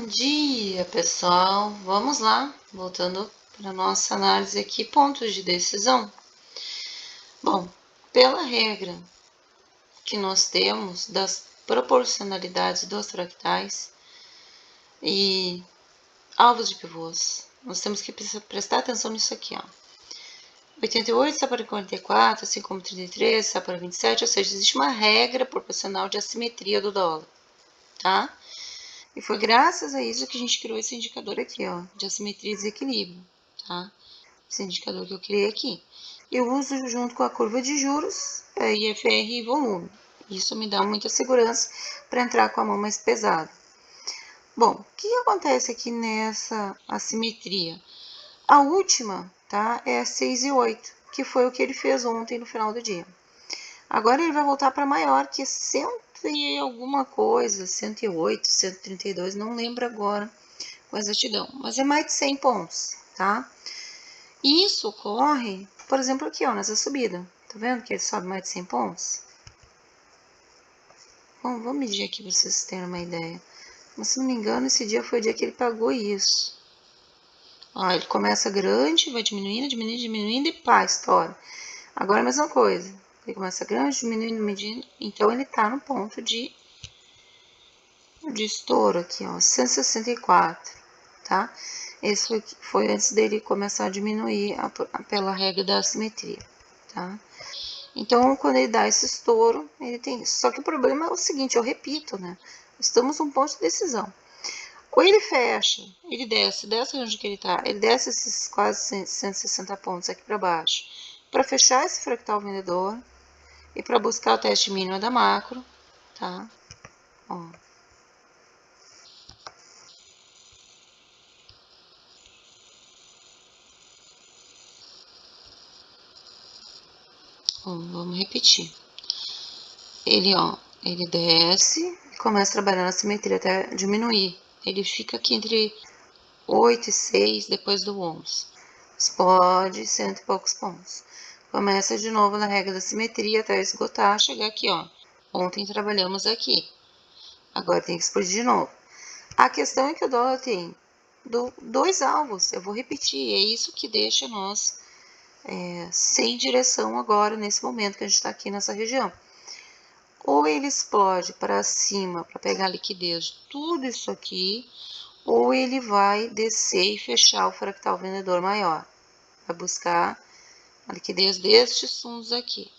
Bom dia, pessoal. Vamos lá, voltando para nossa análise aqui, pontos de decisão. Bom, pela regra que nós temos das proporcionalidades dos fractais e alvos de pivôs, nós temos que prestar atenção nisso aqui, ó. 88 está para 44, assim como 33 está para 27, ou seja, existe uma regra proporcional de assimetria do dólar, tá? E foi graças a isso que a gente criou esse indicador aqui, ó, de assimetria e desequilíbrio, tá? Esse indicador que eu criei aqui. Eu uso junto com a curva de juros, IFR e volume. Isso me dá muita segurança para entrar com a mão mais pesada. Bom, o que acontece aqui nessa assimetria? A última, tá, é 6 e 8, que foi o que ele fez ontem no final do dia. Agora ele vai voltar para maior, que é 100 e alguma coisa, 108, 132, não lembro agora com exatidão, mas é mais de 100 pontos, tá? E isso ocorre, por exemplo, aqui, ó, nessa subida. Tá vendo que ele sobe mais de 100 pontos? Bom, vou medir aqui para vocês terem uma ideia. Mas se não me engano, esse dia foi o dia que ele pagou isso. Ó, ele começa grande, vai diminuindo, diminuindo, diminuindo e pá, estoura. Agora a mesma coisa. Ele começa grande, diminuindo, medindo. Então ele tá no ponto de estouro aqui, ó, 164, tá? Esse foi antes dele começar a diminuir pela regra da assimetria, tá? Então, quando ele dá esse estouro, ele tem isso. Só que o problema é o seguinte, eu repito, né? Estamos num ponto de decisão. Ou ele fecha, ele desce onde que ele tá, ele desce esses quase 160 pontos aqui para baixo, para fechar esse fractal vendedor e para buscar o teste mínimo da macro, tá? Ó. Vamos repetir. Ele desce e começa a trabalhar na simetria até diminuir. Ele fica aqui entre 8 e 6 depois do 11. Explode 100 e poucos pontos. Começa de novo na regra da simetria até esgotar, chegar aqui, ó. Ontem trabalhamos aqui. Agora tem que explodir de novo. A questão é que o dólar tem dois alvos. Eu vou repetir. É isso que deixa nós sem direção agora, nesse momento que a gente está aqui nessa região. Ou ele explode para cima para pegar a liquidez de tudo isso aqui, ou ele vai descer e fechar o fractal vendedor maior. Vai buscar a liquidez destes fundos aqui.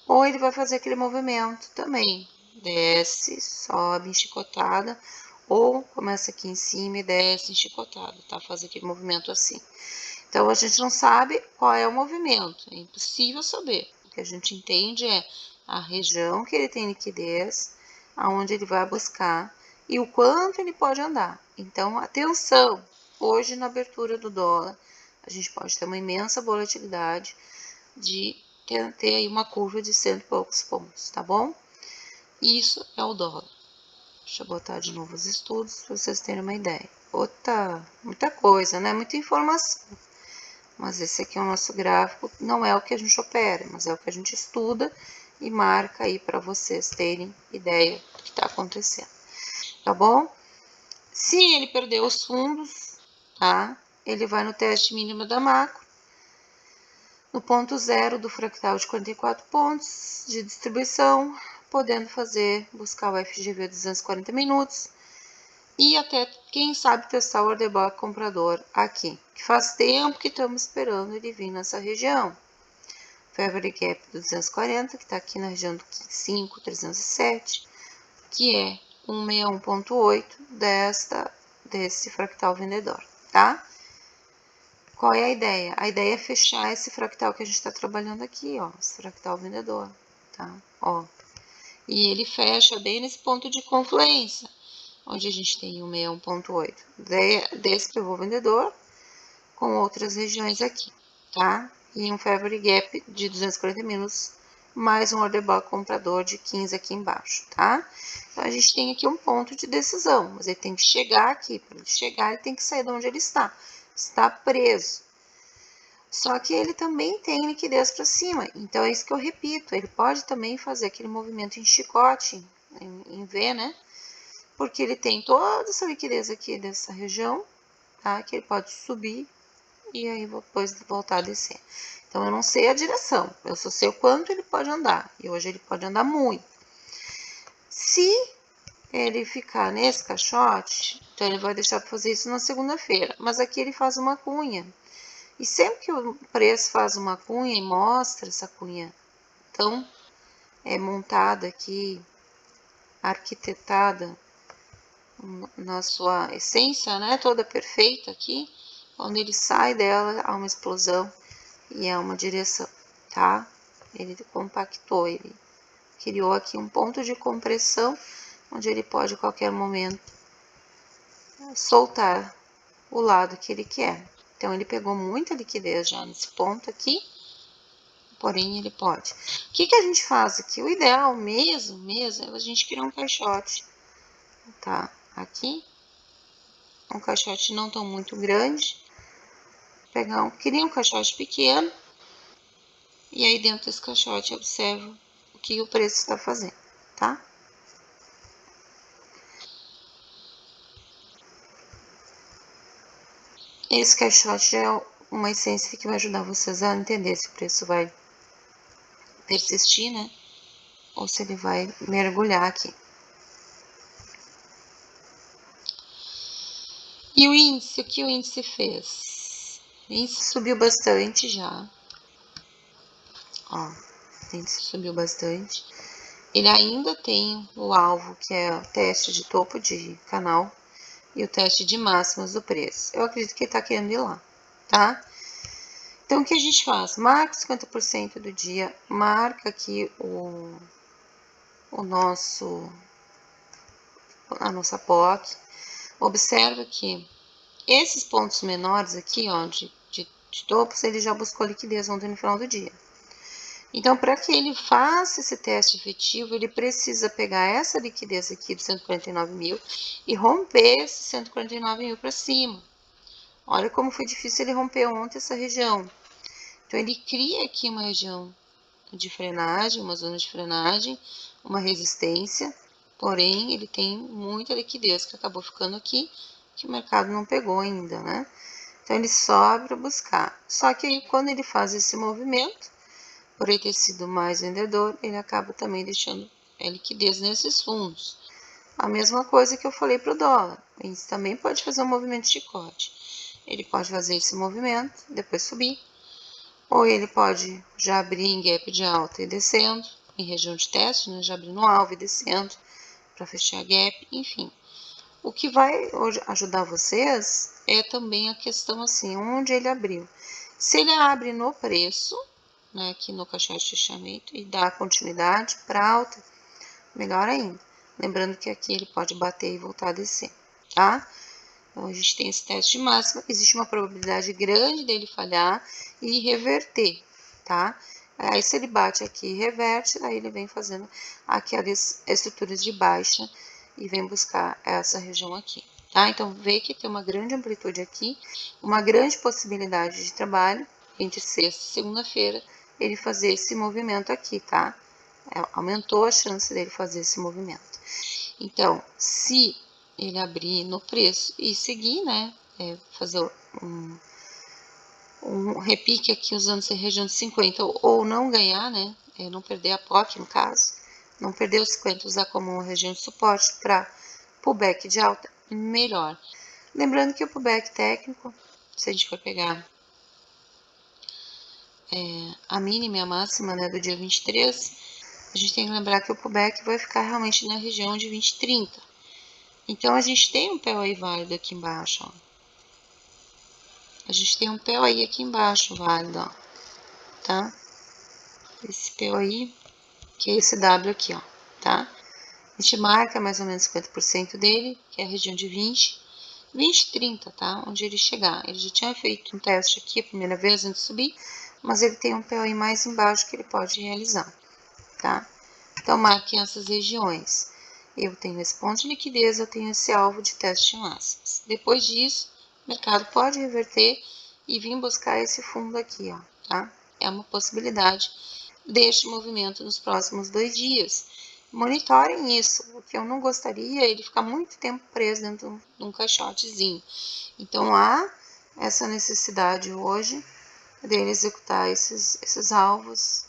Ou ele vai fazer aquele movimento também. Desce, sobe em chicotada, ou começa aqui em cima e desce em chicotada, tá? Faz aquele movimento assim. Então, a gente não sabe qual é o movimento, é impossível saber. O que a gente entende é a região que ele tem liquidez, aonde ele vai buscar e o quanto ele pode andar. Então, atenção, hoje na abertura do dólar, a gente pode ter uma imensa volatilidade de ter aí uma curva de 100 e poucos pontos, tá bom? Isso é o dólar. Deixa eu botar de novo os estudos para vocês terem uma ideia. Outra, muita coisa, né? Muita informação. Mas esse aqui é o nosso gráfico, não é o que a gente opera, mas é o que a gente estuda e marca aí para vocês terem ideia do que está acontecendo, tá bom? Se ele perder os fundos, tá? Ele vai no teste mínimo da macro, no ponto zero do fractal de 44 pontos de distribuição, podendo buscar o FGV 240 minutos, e até, quem sabe, testar o order block comprador aqui, que faz tempo que estamos esperando ele vir nessa região. Favorite Gap 240, que está aqui na região do 5,307, que é 161.8 desse fractal vendedor, tá? Qual é a ideia? A ideia é fechar esse fractal que a gente está trabalhando aqui, ó, esse fractal vendedor, tá? Ó, e ele fecha bem nesse ponto de confluência, onde a gente tem 161.8 desse pivô vendedor com outras regiões aqui, tá? E um Favorite Gap de 240 minutos, mais um order block comprador de 15 aqui embaixo, tá? Então, a gente tem aqui um ponto de decisão, mas ele tem que chegar aqui. Para ele chegar, ele tem que sair de onde ele está. Está preso. Só que ele também tem liquidez para cima, então é isso que eu repito. Ele pode também fazer aquele movimento em chicote, em V, né? porque ele tem toda essa liquidez aqui dessa região, tá? Que ele pode subir e aí depois voltar a descer. Então, eu não sei a direção, eu só sei o quanto ele pode andar, e hoje ele pode andar muito. Se ele ficar nesse caixote, então ele vai deixar para fazer isso na segunda-feira, mas aqui ele faz uma cunha. E sempre que o preço faz uma cunha e mostra essa cunha tão montada aqui, arquitetada na sua essência, né, toda perfeita aqui, quando ele sai dela, há uma explosão e há uma direção, tá? Ele compactou, ele criou aqui um ponto de compressão, onde ele pode a qualquer momento soltar o lado que ele quer. Então, ele pegou muita liquidez já nesse ponto aqui, porém ele pode. O que a gente faz aqui? O ideal mesmo é a gente criar um caixote, tá? Aqui, um caixote não tão muito grande, cria um caixote pequeno, e aí dentro desse caixote observa o que o preço está fazendo, tá? Esse caixote é uma essência que vai ajudar vocês a entender se o preço vai persistir, né? Ou se ele vai mergulhar aqui. E o índice, o que o índice fez? O índice subiu bastante já. Ó, o índice subiu bastante. Ele ainda tem o alvo, que é o teste de topo de canal e o teste de máximas do preço. Eu acredito que ele tá querendo ir lá, tá? Então, o que a gente faz? Marca 50% do dia, marca aqui a nossa POC. Observa que esses pontos menores aqui, ó, de topos, ele já buscou liquidez ontem no final do dia. Então, para que ele faça esse teste efetivo, ele precisa pegar essa liquidez aqui de 149 mil e romper esse 149 mil para cima. Olha como foi difícil ele romper ontem essa região. Então, ele cria aqui uma região de frenagem, uma zona de frenagem, uma resistência, porém, ele tem muita liquidez que acabou ficando aqui, que o mercado não pegou ainda, né? Então, ele sobe para buscar. Só que aí, quando ele faz esse movimento, por ele ter sido mais vendedor, ele acaba também deixando liquidez nesses fundos. A mesma coisa que eu falei para o dólar. Ele também pode fazer um movimento de chicote. Ele pode fazer esse movimento, depois subir. Ou ele pode já abrir em gap de alta e descendo, em região de teste, né? Já abrir no alvo e descendo para fechar gap, enfim. O que vai ajudar vocês é também a questão assim, onde ele abriu. Se ele abre no preço, né, aqui no caixote de fechamento, e dá continuidade para alta, melhor ainda. Lembrando que aqui ele pode bater e voltar a descer, tá? Então, a gente tem esse teste máximo, existe uma probabilidade grande dele falhar e reverter, tá? Aí, se ele bate aqui e reverte, aí ele vem fazendo aquelas estruturas de baixa e vem buscar essa região aqui, tá? Então, vê que tem uma grande amplitude aqui, uma grande possibilidade de trabalho entre sexta e segunda-feira, ele fazer esse movimento aqui, tá? Aumentou a chance dele fazer esse movimento. Então, se ele abrir no preço e seguir, né, fazer um repique aqui usando essa região de 50 ou não ganhar, né, não perder a POC no caso, não perder os 50, usar como uma região de suporte para pullback de alta, melhor. Lembrando que o pullback técnico, se a gente for pegar a mínima e a máxima, né, do dia 23, a gente tem que lembrar que o pullback vai ficar realmente na região de 20,30. Então, a gente tem um POI válido aqui embaixo, ó. A gente tem um POI aqui embaixo válido, ó, tá? Esse POI, que é esse W aqui, ó, tá? A gente marca mais ou menos 50% dele, que é a região de 20, 30, tá? Onde ele chegar. Ele já tinha feito um teste aqui a primeira vez antes de subir, mas ele tem um POI mais embaixo que ele pode realizar, tá? Então, marquem essas regiões. Eu tenho esse ponto de liquidez, eu tenho esse alvo de teste máximos. Depois disso, o mercado pode reverter e vir buscar esse fundo aqui, ó, tá? É uma possibilidade deste movimento nos próximos 2 dias. monitorem isso. O que eu não gostaria é ele ficar muito tempo preso dentro de um caixotezinho. Então, há essa necessidade hoje dele executar esses alvos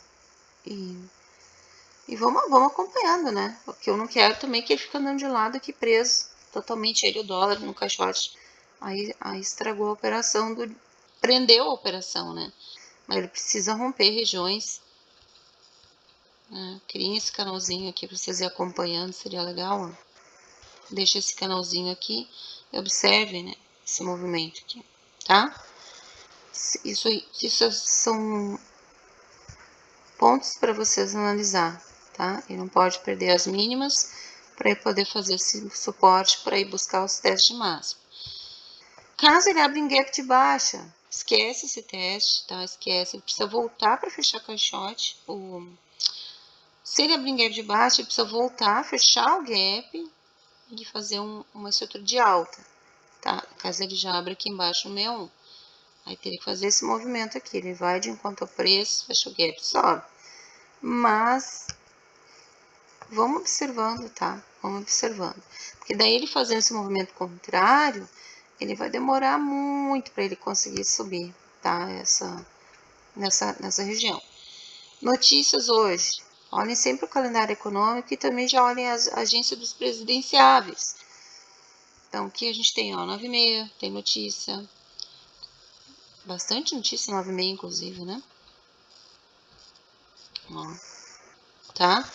e vamos acompanhando, né? O que eu não quero também é que ele fique andando de lado aqui preso, totalmente ele o dólar no caixote. Aí estragou a operação, prendeu a operação, né? Mas ele precisa romper regiões. Né? Criem esse canalzinho aqui para vocês ir acompanhando, seria legal. Ó. Deixa esse canalzinho aqui e observem, né? Esse movimento aqui, tá? Isso são pontos para vocês analisar, tá? E não pode perder as mínimas para poder fazer esse suporte para ir buscar os testes máximos. Caso ele abra em gap de baixa, esquece esse teste, tá? Esquece, ele precisa voltar para fechar caixote. Se ele abrir em gap de baixa, ele precisa voltar, fechar o gap e fazer uma estrutura de alta, tá? Caso ele já abra aqui embaixo no 61. Aí teria que fazer esse movimento aqui, ele vai de enquanto ao preço, fecha o gap, sobe. Mas vamos observando, tá? Vamos observando. Porque daí ele fazendo esse movimento contrário, ele vai demorar muito para ele conseguir subir, tá? Nessa região. Notícias hoje. Olhem sempre o calendário econômico e também já olhem as agências dos presidenciáveis. Então, aqui a gente tem, ó, 9h30, tem notícia. Bastante notícia, 9h30, inclusive, né? Ó, tá?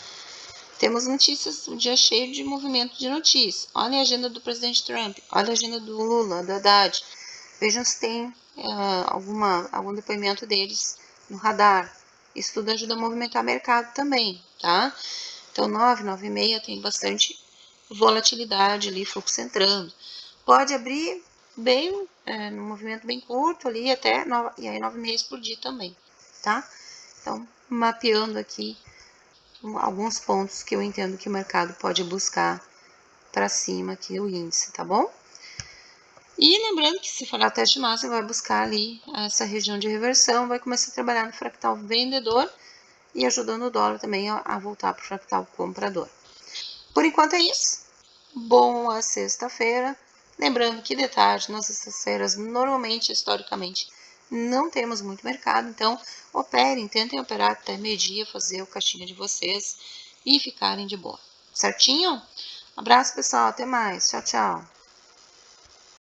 Temos notícias, um dia cheio de movimento de notícias. Olha a agenda do presidente Trump, olha a agenda do Lula, do Haddad. Vejam se tem algum depoimento deles no radar. Isso tudo ajuda a movimentar o mercado também, tá? Então, 9h30 tem bastante volatilidade ali, fluxo entrando. Pode abrir bem, num movimento bem curto ali, e aí 9h30 explodir também, tá? Então, mapeando aqui alguns pontos que eu entendo que o mercado pode buscar para cima aqui o índice, tá bom? E lembrando que se for a teste máximo, vai buscar ali essa região de reversão, vai começar a trabalhar no fractal vendedor e ajudando o dólar também a voltar para o fractal comprador. Por enquanto é isso. Boa sexta-feira. Lembrando que de tarde, nas sextas-feiras, normalmente, historicamente, não temos muito mercado, então operem, tentem operar até meio-dia, fazer o caixinha de vocês e ficarem de boa. Certinho? Abraço, pessoal. Até mais. Tchau, tchau.